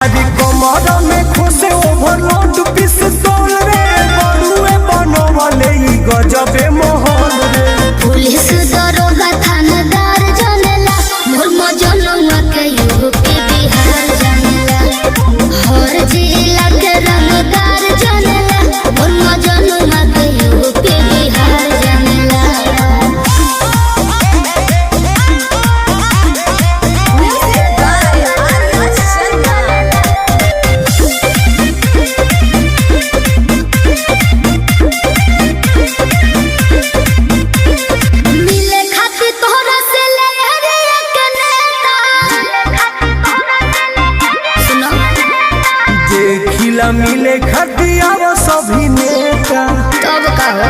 अभी कमर में खुशे ओवरलोड पिस्तौल रे बड़ुए बनवले ई गजबे माहौल रे। पुलिस दरोगा थानेदार जानेला मोर मजनुआ के यूपी बिहार जानेला हर जिला के रंगदार जानेला मोर मजनुआ के यूपी बिहार जानेला। मिले खातिर तोहरा से ले हरिया के नेता सुनो देखिला मिले खतिया सभी नेता तब का हो